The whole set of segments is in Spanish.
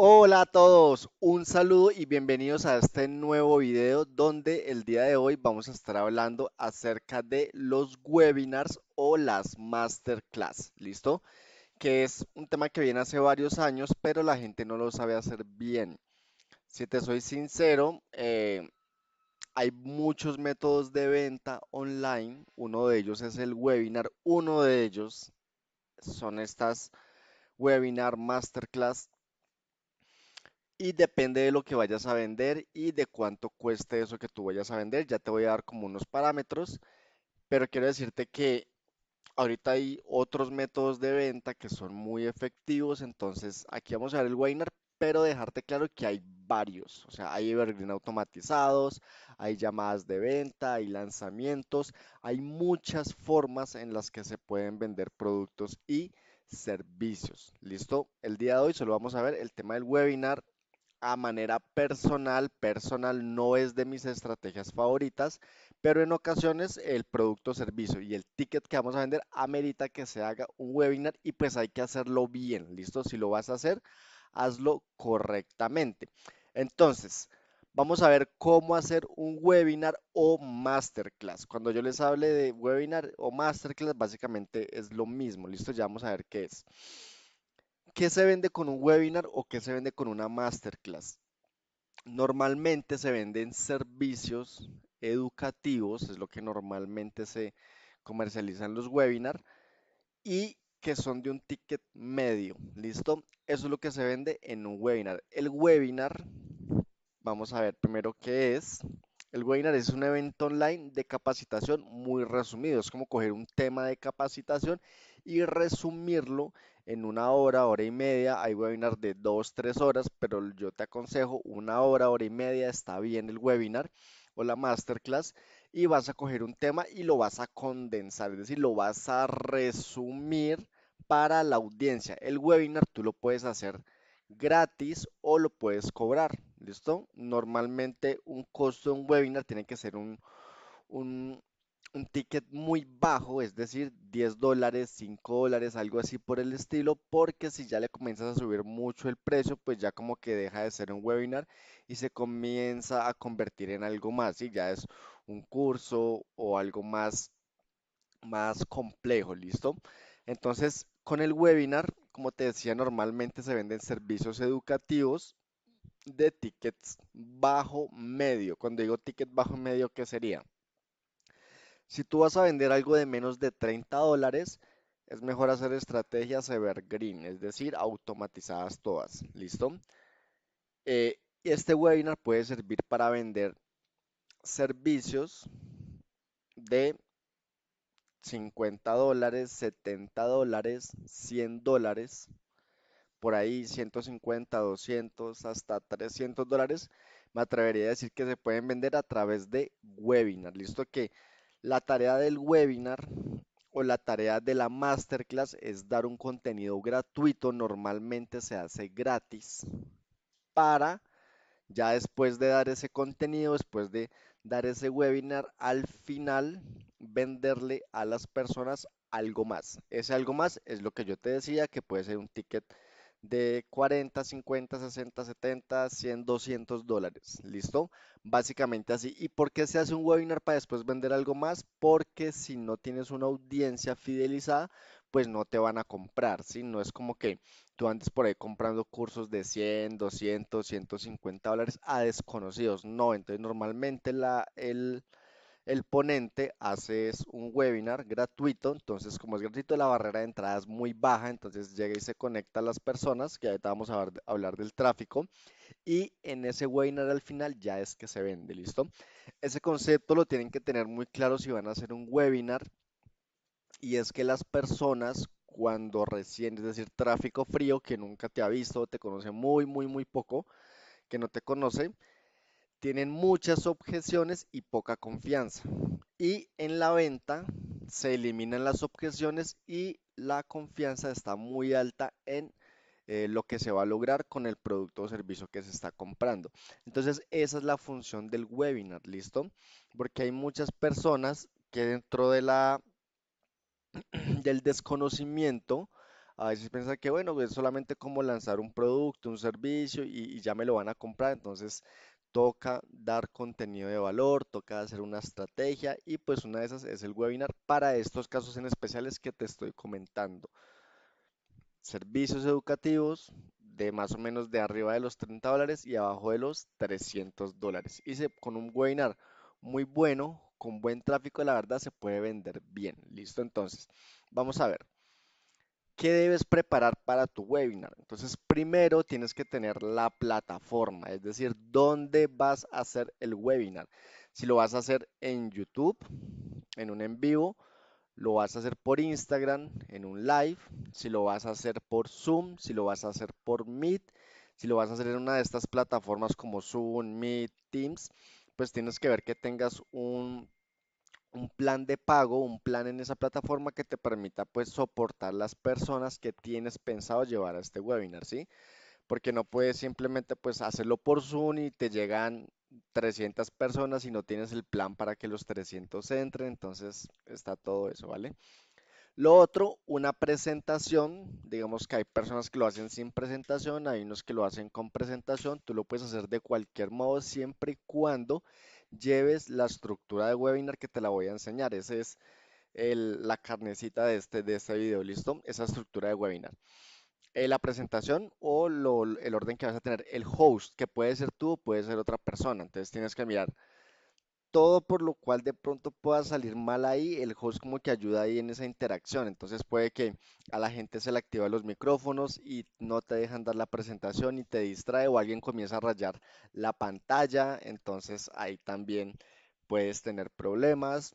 Hola a todos, un saludo y bienvenidos a este nuevo video donde el día de hoy vamos a estar hablando acerca de los webinars o las masterclass, ¿listo? Que es un tema que viene hace varios años, pero la gente no lo sabe hacer bien. Si te soy sincero, hay muchos métodos de venta online, uno de ellos es el webinar, uno de ellos son estas webinar masterclass y depende de lo que vayas a vender y de cuánto cueste eso que tú vayas a vender. Ya te voy a dar como unos parámetros, pero quiero decirte que ahorita hay otros métodos de venta que son muy efectivos. Entonces aquí vamos a ver el webinar, pero dejarte claro que hay varios. O sea, hay evergreen automatizados, hay llamadas de venta, hay lanzamientos, hay muchas formas en las que se pueden vender productos y servicios. ¿Listo? El día de hoy solo vamos a ver el tema del webinar a manera personal no es de mis estrategias favoritas, pero en ocasiones el producto o servicio y el ticket que vamos a vender amerita que se haga un webinar y pues hay que hacerlo bien, ¿listo? Si lo vas a hacer, hazlo correctamente. Entonces, vamos a ver cómo hacer un webinar o masterclass. Cuando yo les hable de webinar o masterclass, básicamente es lo mismo, ¿listo? Ya vamos a ver qué es. ¿Qué se vende con un webinar o qué se vende con una masterclass? Normalmente se venden servicios educativos, es lo que normalmente se comercializan los webinars y que son de un ticket medio, ¿listo? Eso es lo que se vende en un webinar. El webinar, vamos a ver primero qué es. El webinar es un evento online de capacitación muy resumido. Es como coger un tema de capacitación y resumirlo en una hora, hora y media. Hay webinars de 2, 3 horas, pero yo te aconsejo una hora, hora y media. Está bien el webinar o la masterclass. Y vas a coger un tema y lo vas a condensar, es decir, lo vas a resumir para la audiencia. El webinar tú lo puedes hacer gratis o lo puedes cobrar. ¿Listo? Normalmente un costo de un webinar tiene que ser un, un ticket muy bajo, es decir, $10, $5, algo así por el estilo, porque si ya le comienzas a subir mucho el precio, pues ya como que deja de ser un webinar y se comienza a convertir en algo más, y ya es un curso o algo más complejo, ¿listo? Entonces, con el webinar, como te decía, normalmente se venden servicios educativos de tickets bajo medio. Cuando digo ticket bajo medio, ¿qué sería? Si tú vas a vender algo de menos de $30, es mejor hacer estrategias evergreen, es decir, automatizadas todas. ¿Listo? Este webinar puede servir para vender servicios de $50, $70, $100, por ahí 150, 200, hasta $300, me atrevería a decir que se pueden vender a través de webinar. Listo que la tarea del webinar o la tarea de la masterclass es dar un contenido gratuito, normalmente se hace gratis, para ya después de dar ese contenido, después de dar ese webinar, al final venderle a las personas algo más. Ese algo más es lo que yo te decía, que puede ser un ticket de 40, 50, 60, 70, 100, $200. ¿Listo? Básicamente así. ¿Y por qué se hace un webinar para después vender algo más? Porque si no tienes una audiencia fidelizada, pues no te van a comprar, ¿sí? No es como que tú andes por ahí comprando cursos de 100, 200, $150 a desconocidos. No, entonces normalmente el ponente hace es un webinar gratuito, entonces como es gratuito la barrera de entrada es muy baja, entonces llega y se conecta a las personas, que ahorita vamos a hablar del tráfico, y en ese webinar al final ya es que se vende, ¿listo? Ese concepto lo tienen que tener muy claro si van a hacer un webinar, y es que las personas cuando recién, es decir, tráfico frío, que nunca te ha visto, te conoce muy poco, que no te conoce, tienen muchas objeciones y poca confianza. Y en la venta se eliminan las objeciones y la confianza está muy alta en lo que se va a lograr con el producto o servicio que se está comprando. Entonces, esa es la función del webinar, ¿listo? Porque hay muchas personas que dentro de del desconocimiento A veces piensan que, bueno, es solamente como lanzar un producto, un servicio y ya me lo van a comprar. Entonces, toca dar contenido de valor, toca hacer una estrategia y pues una de esas es el webinar para estos casos en especiales que te estoy comentando. Servicios educativos de más o menos de arriba de los $30 y abajo de los $300. Con un webinar muy bueno, con buen tráfico, la verdad se puede vender bien. Listo, entonces, vamos a ver. ¿Qué debes preparar para tu webinar? Entonces, primero tienes que tener la plataforma, es decir, dónde vas a hacer el webinar. Si lo vas a hacer en YouTube, en un en vivo, lo vas a hacer por Instagram, en un live, si lo vas a hacer por Zoom, si lo vas a hacer por Meet, si lo vas a hacer en una de estas plataformas como Zoom, Meet, Teams, pues tienes que ver que tengas un plan de pago, un plan en esa plataforma que te permita pues soportar las personas que tienes pensado llevar a este webinar, ¿sí? Porque no puedes simplemente pues hacerlo por Zoom y te llegan 300 personas y no tienes el plan para que los 300 entren, entonces está todo eso, ¿vale? Lo otro, una presentación, digamos que hay personas que lo hacen sin presentación, hay unos que lo hacen con presentación, tú lo puedes hacer de cualquier modo siempre y cuando lleves la estructura de webinar que te la voy a enseñar. Esa es la carnecita de este video, ¿listo? Esa estructura de webinar. La presentación o el orden que vas a tener, el host, que puede ser tú o puede ser otra persona, entonces tienes que mirar todo por lo cual de pronto pueda salir mal ahí, el host como que ayuda ahí en esa interacción. Entonces puede que a la gente se le activa los micrófonos y no te dejan dar la presentación y te distrae o alguien comienza a rayar la pantalla. Entonces ahí también puedes tener problemas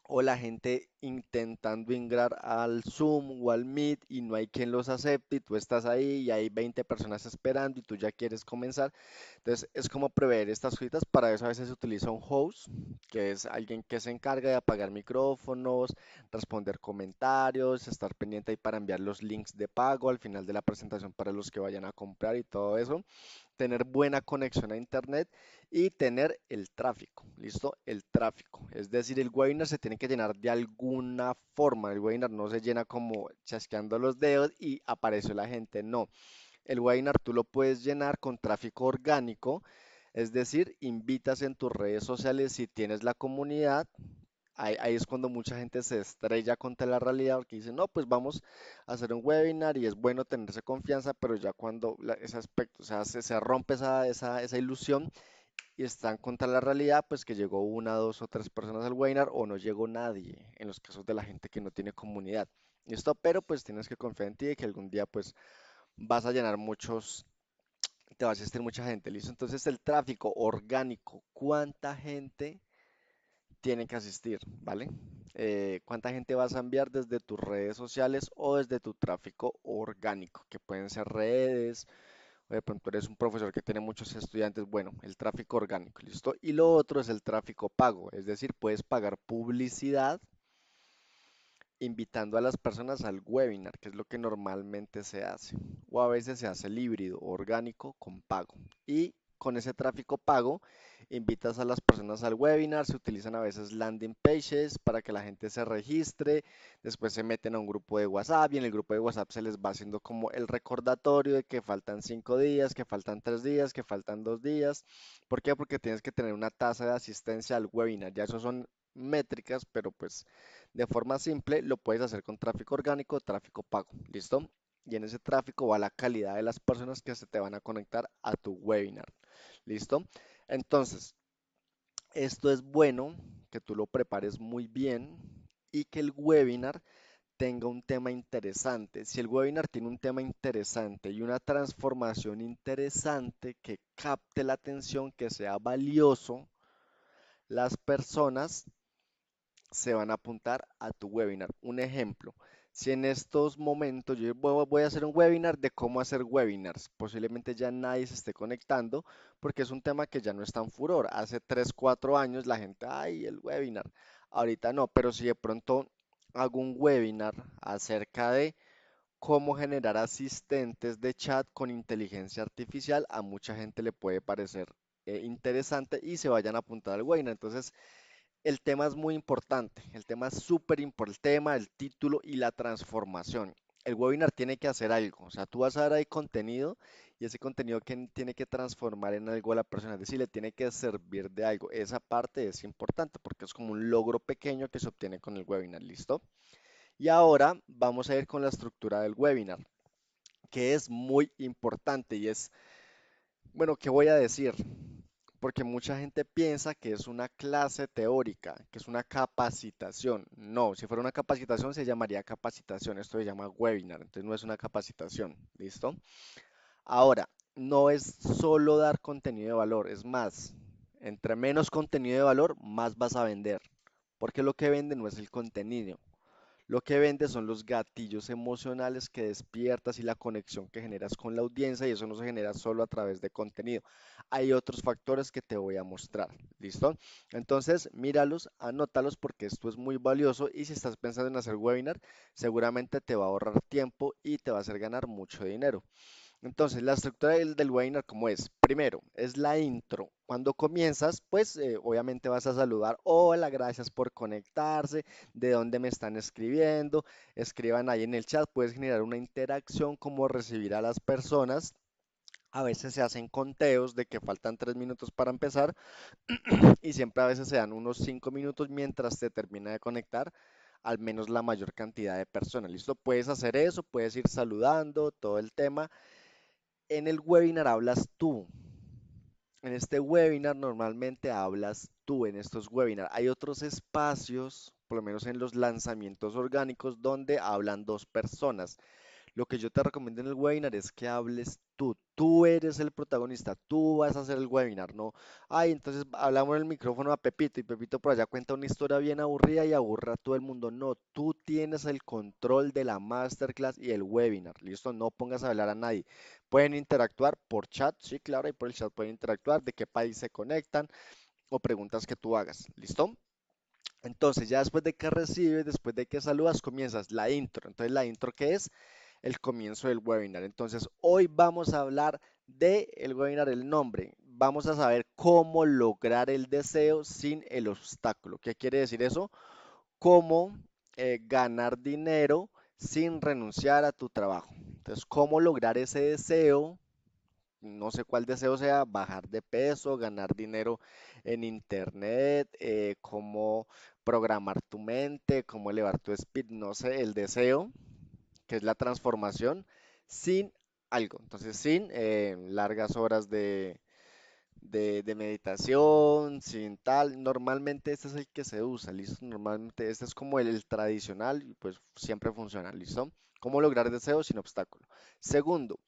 o la gente intentando ingresar al Zoom o al Meet y no hay quien los acepte y tú estás ahí y hay 20 personas esperando y tú ya quieres comenzar. Entonces es como prever estas cositas. Para eso a veces se utiliza un host, que es alguien que se encarga de apagar micrófonos, responder comentarios, estar pendiente ahí para enviar los links de pago al final de la presentación para los que vayan a comprar y todo eso, tener buena conexión a internet y tener el tráfico, ¿listo? El tráfico. Es decir, el webinar se tiene que llenar de alguna forma. El webinar no se llena como chasqueando los dedos y apareció la gente. No, el webinar tú lo puedes llenar con tráfico orgánico. Es decir, invitas en tus redes sociales si tienes la comunidad. Ahí es cuando mucha gente se estrella contra la realidad porque dice, no, pues vamos a hacer un webinar y es bueno tenerse confianza, pero ya cuando ese aspecto, o sea, se rompe esa ilusión y están contra la realidad, pues que llegó una, dos o tres personas al webinar o no llegó nadie, en los casos de la gente que no tiene comunidad. ¿Listo? Pero pues tienes que confiar en ti y que algún día pues vas a llenar te va a asistir mucha gente, ¿listo? Entonces el tráfico orgánico, ¿cuánta gente tienen que asistir, ¿vale? ¿Cuánta gente vas a enviar desde tus redes sociales o desde tu tráfico orgánico? Que pueden ser redes, o de pronto eres un profesor que tiene muchos estudiantes. Bueno, el tráfico orgánico, ¿listo? Y lo otro es el tráfico pago, es decir, puedes pagar publicidad invitando a las personas al webinar, que es lo que normalmente se hace, o a veces se hace el híbrido orgánico con pago. Y con ese tráfico pago, invitas a las personas al webinar, se utilizan a veces landing pages para que la gente se registre, después se meten a un grupo de WhatsApp y en el grupo de WhatsApp se les va haciendo como el recordatorio de que faltan 5 días, que faltan 3 días, que faltan 2 días. ¿Por qué? Porque tienes que tener una tasa de asistencia al webinar. Ya eso son métricas, pero pues de forma simple lo puedes hacer con tráfico orgánico o tráfico pago, ¿listo? Y en ese tráfico va la calidad de las personas que se te van a conectar a tu webinar, ¿listo? Entonces, esto es bueno que tú lo prepares muy bien y que el webinar tenga un tema interesante. Si el webinar tiene un tema interesante y una transformación interesante que capte la atención, que sea valioso, las personas se van a apuntar a tu webinar. Un ejemplo, si en estos momentos yo voy a hacer un webinar de cómo hacer webinars, posiblemente ya nadie se esté conectando porque es un tema que ya no es tan furor. Hace 3 4 años la gente, ay, el webinar. Ahorita no, pero si de pronto hago un webinar acerca de cómo generar asistentes de chat con inteligencia artificial, a mucha gente le puede parecer interesante y se vayan a apuntar al webinar. Entonces, el tema es muy importante, el tema es súper importante, el tema, el título y la transformación. el webinar tiene que hacer algo. O sea, tú vas a dar ahí contenido y ese contenido que tiene que transformar en algo a la persona, es decir, le tiene que servir de algo. Esa parte es importante porque es como un logro pequeño que se obtiene con el webinar, ¿listo? Y ahora vamos a ir con la estructura del webinar, que es muy importante y es, bueno, ¿qué voy a decir? Porque mucha gente piensa que es una clase teórica, que es una capacitación. No, si fuera una capacitación se llamaría capacitación, esto se llama webinar, entonces no es una capacitación, ¿listo? Ahora, no es solo dar contenido de valor, es más, entre menos contenido de valor, más vas a vender, porque lo que vende no es el contenido, lo que vende son los gatillos emocionales que despiertas y la conexión que generas con la audiencia y eso no se genera solo a través de contenido. Hay otros factores que te voy a mostrar. ¿Listo? Entonces, míralos, anótalos porque esto es muy valioso y si estás pensando en hacer webinar, seguramente te va a ahorrar tiempo y te va a hacer ganar mucho dinero. Entonces, la estructura del webinar, ¿cómo es? Primero, es la intro. Cuando comienzas, pues obviamente vas a saludar, hola, gracias por conectarse, de dónde me están escribiendo, escriban ahí en el chat, puedes generar una interacción como recibir a las personas. A veces se hacen conteos de que faltan 3 minutos para empezar y siempre a veces se dan unos 5 minutos mientras se termina de conectar al menos la mayor cantidad de personas. ¿Listo? Puedes hacer eso, puedes ir saludando, todo el tema. En el webinar hablas tú. En este webinar normalmente hablas tú en estos webinars. Hay otros espacios, por lo menos en los lanzamientos orgánicos, donde hablan dos personas. Lo que yo te recomiendo en el webinar es que hables tú. Tú eres el protagonista, tú vas a hacer el webinar, ¿no? Ay, entonces hablamos en el micrófono a Pepito y Pepito por allá cuenta una historia bien aburrida y aburra a todo el mundo. No, tú tienes el control de la masterclass y el webinar, ¿listo? No pongas a hablar a nadie. Pueden interactuar por chat, sí, claro, y por el chat pueden interactuar, de qué país se conectan o preguntas que tú hagas, ¿listo? Entonces, ya después de que recibes, después de que saludas, comienzas la intro. Entonces, la intro, ¿qué es? El comienzo del webinar. Entonces, hoy vamos a hablar de el webinar, el nombre. Vamos a saber cómo lograr el deseo sin el obstáculo. ¿Qué quiere decir eso? Cómo ganar dinero sin renunciar a tu trabajo. Entonces, cómo lograr ese deseo, no sé cuál deseo sea, bajar de peso, ganar dinero en internet, cómo programar tu mente, cómo elevar tu speed, no sé, el deseo, que es la transformación, sin algo. Entonces, sin largas horas de meditación, sin tal. Normalmente este es el que se usa, ¿listo? Normalmente este es como el tradicional y pues siempre funciona, ¿listo? ¿Cómo lograr deseos sin obstáculo? Segundo,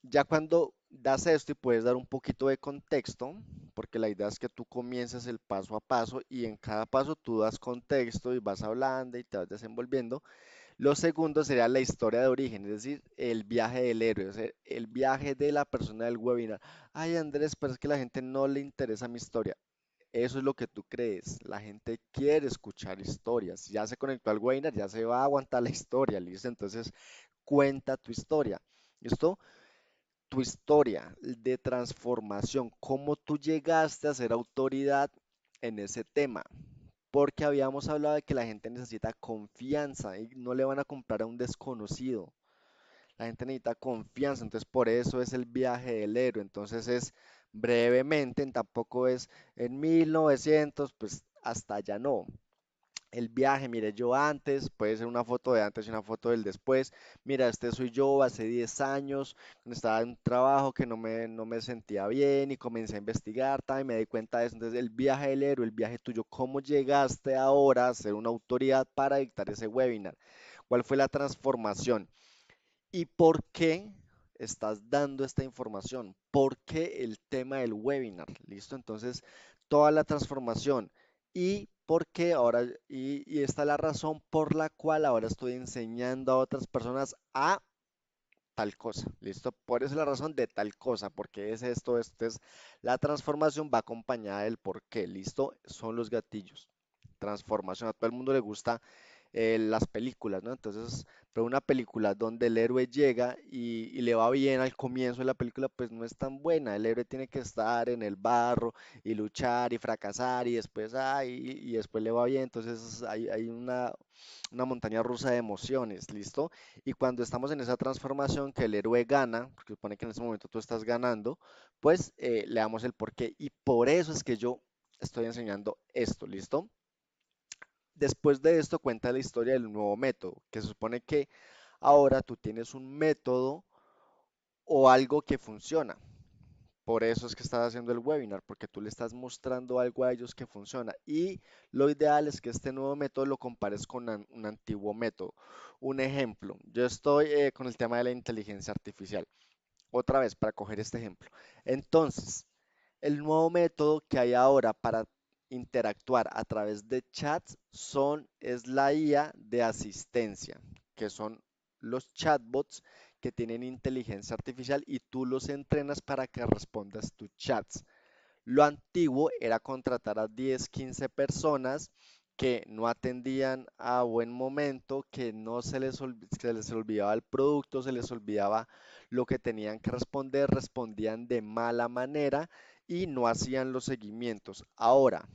ya cuando das esto y puedes dar un poquito de contexto, porque la idea es que tú comiences el paso a paso y en cada paso tú das contexto y vas hablando y te vas desenvolviendo. Lo segundo sería la historia de origen, es decir, el viaje del héroe, o sea, el viaje de la persona del webinar. Ay, Andrés, pero es que a la gente no le interesa mi historia. Eso es lo que tú crees. La gente quiere escuchar historias. Ya se conectó al webinar, ya se va a aguantar la historia, ¿listo? Entonces, cuenta tu historia. ¿Listo? Tu historia de transformación, cómo tú llegaste a ser autoridad en ese tema. Porque habíamos hablado de que la gente necesita confianza y no le van a comprar a un desconocido. La gente necesita confianza, entonces por eso es el viaje del héroe. Entonces es brevemente, tampoco es en 1900, pues hasta allá no. El viaje, mire, yo antes, puede ser una foto de antes y una foto del después. Mira, este soy yo hace 10 años, cuando estaba en un trabajo que no me sentía bien y comencé a investigar, y me di cuenta de eso. Entonces, el viaje del héroe, el viaje tuyo, ¿cómo llegaste ahora a ser una autoridad para dictar ese webinar? ¿Cuál fue la transformación? ¿Y por qué estás dando esta información? ¿Por qué el tema del webinar? ¿Listo? Entonces, toda la transformación. ¿Y por qué ahora? Y esta es la razón por la cual ahora estoy enseñando a otras personas a tal cosa. ¿Listo? Por eso es la razón de tal cosa. Porque es esto, esto es la transformación va acompañada del por qué. ¿Listo? Son los gatillos. Transformación. A todo el mundo le gusta las películas, ¿no? Entonces, pero una película donde el héroe llega y le va bien al comienzo de la película, pues no es tan buena. El héroe tiene que estar en el barro y luchar y fracasar y después, y después le va bien. Entonces hay una montaña rusa de emociones, ¿listo? Y cuando estamos en esa transformación que el héroe gana, porque supone que en ese momento tú estás ganando, pues le damos el porqué. Y por eso es que yo estoy enseñando esto, ¿listo? Después de esto cuenta la historia del nuevo método, que se supone que ahora tú tienes un método o algo que funciona. Por eso es que estás haciendo el webinar, porque tú le estás mostrando algo a ellos que funciona. Y lo ideal es que este nuevo método lo compares con un antiguo método. Un ejemplo, yo estoy con el tema de la inteligencia artificial. Otra vez, para coger este ejemplo. Entonces, el nuevo método que hay ahora para interactuar a través de chats es la IA de asistencia, que son los chatbots que tienen inteligencia artificial y tú los entrenas para que respondas tus chats. Lo antiguo era contratar a 10, 15 personas que no atendían a buen momento, que no se les olvidaba el producto, se les olvidaba lo que tenían que responder, respondían de mala manera y no hacían los seguimientos. Ahora,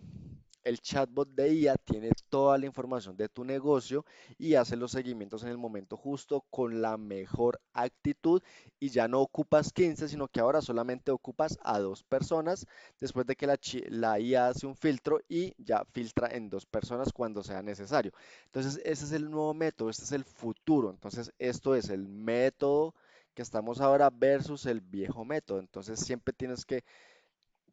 el chatbot de IA tiene toda la información de tu negocio y hace los seguimientos en el momento justo con la mejor actitud y ya no ocupas 15, sino que ahora solamente ocupas a dos personas después de que la IA hace un filtro y ya filtra en dos personas cuando sea necesario. Entonces, ese es el nuevo método, este es el futuro. Entonces, esto es el método que estamos ahora versus el viejo método. Entonces, siempre tienes que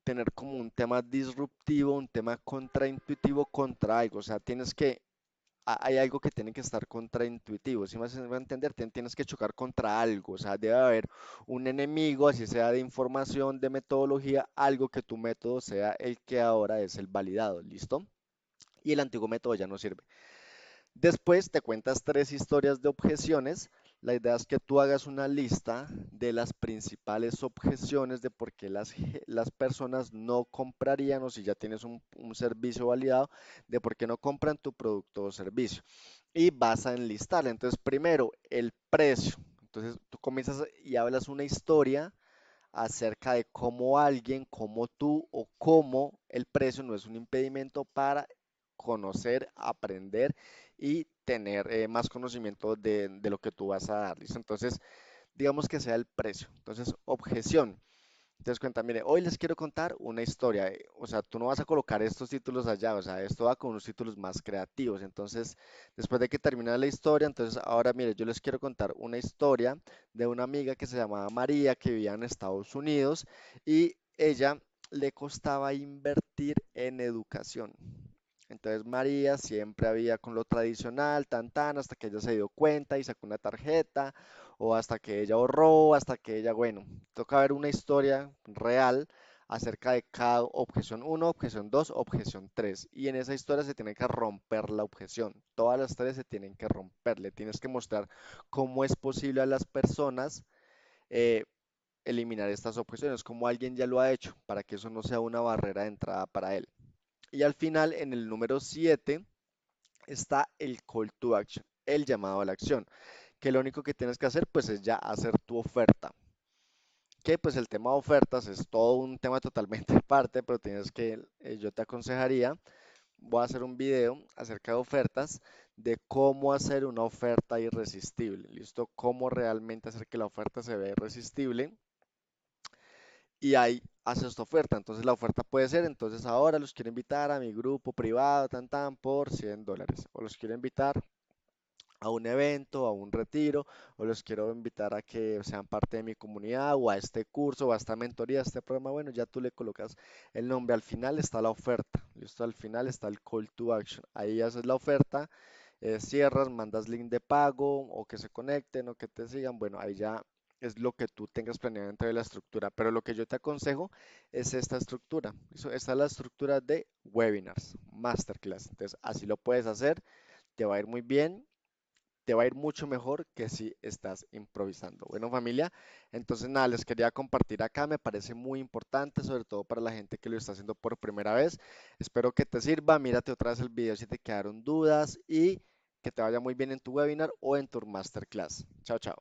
tener como un tema disruptivo, un tema contraintuitivo contra algo. O sea, hay algo que tiene que estar contraintuitivo. Si me haces entender, tienes que chocar contra algo. O sea, debe haber un enemigo, así sea de información, de metodología, algo que tu método sea el que ahora es el validado. ¿Listo? Y el antiguo método ya no sirve. Después te cuentas tres historias de objeciones. La idea es que tú hagas una lista de las principales objeciones de por qué las personas no comprarían o si ya tienes un servicio validado, de por qué no compran tu producto o servicio. Y vas a enlistar. Entonces, primero, el precio. Entonces, tú comienzas y hablas una historia acerca de cómo alguien, como tú o cómo el precio no es un impedimento para conocer, aprender y tener más conocimiento de lo que tú vas a dar. ¿Listo? Entonces, digamos que sea el precio. Entonces, objeción. Entonces cuenta, mire, hoy les quiero contar una historia. O sea, tú no vas a colocar estos títulos allá, o sea, esto va con unos títulos más creativos. Entonces, después de que termina la historia, entonces ahora, mire, yo les quiero contar una historia de una amiga que se llamaba María, que vivía en Estados Unidos y ella le costaba invertir en educación. Entonces María siempre había con lo tradicional, tan tan, hasta que ella se dio cuenta y sacó una tarjeta, o hasta que ella ahorró, hasta que ella, bueno, toca ver una historia real acerca de cada objeción uno, objeción 2, objeción 3. Y en esa historia se tiene que romper la objeción. Todas las tres se tienen que romper. Le tienes que mostrar cómo es posible a las personas eh, eliminar estas objeciones, como alguien ya lo ha hecho, para que eso no sea una barrera de entrada para él. Y al final, en el número 7 está el call to action, el llamado a la acción, que lo único que tienes que hacer pues es ya hacer tu oferta. Que pues el tema de ofertas es todo un tema totalmente aparte, pero yo te aconsejaría, voy a hacer un video acerca de ofertas, de cómo hacer una oferta irresistible, ¿listo? Cómo realmente hacer que la oferta se vea irresistible y ahí haces tu oferta. Entonces la oferta puede ser, entonces ahora los quiero invitar a mi grupo privado, tan tan, por $100. O los quiero invitar a un evento, a un retiro, o los quiero invitar a que sean parte de mi comunidad, o a este curso, o a esta mentoría, a este programa. Bueno, ya tú le colocas el nombre. Al final está la oferta, ¿listo? Al final está el call to action. Ahí haces la oferta, cierras, mandas link de pago, o que se conecten, o que te sigan. Bueno, ahí ya es lo que tú tengas planeado dentro de la estructura. Pero lo que yo te aconsejo es esta estructura. Esta es la estructura de webinars, masterclass. Entonces, así lo puedes hacer, te va a ir muy bien, te va a ir mucho mejor que si estás improvisando. Bueno, familia, entonces nada, les quería compartir acá, me parece muy importante, sobre todo para la gente que lo está haciendo por primera vez. Espero que te sirva, mírate otra vez el video si te quedaron dudas y Que te vaya muy bien en tu webinar o en tu masterclass. Chao, chao.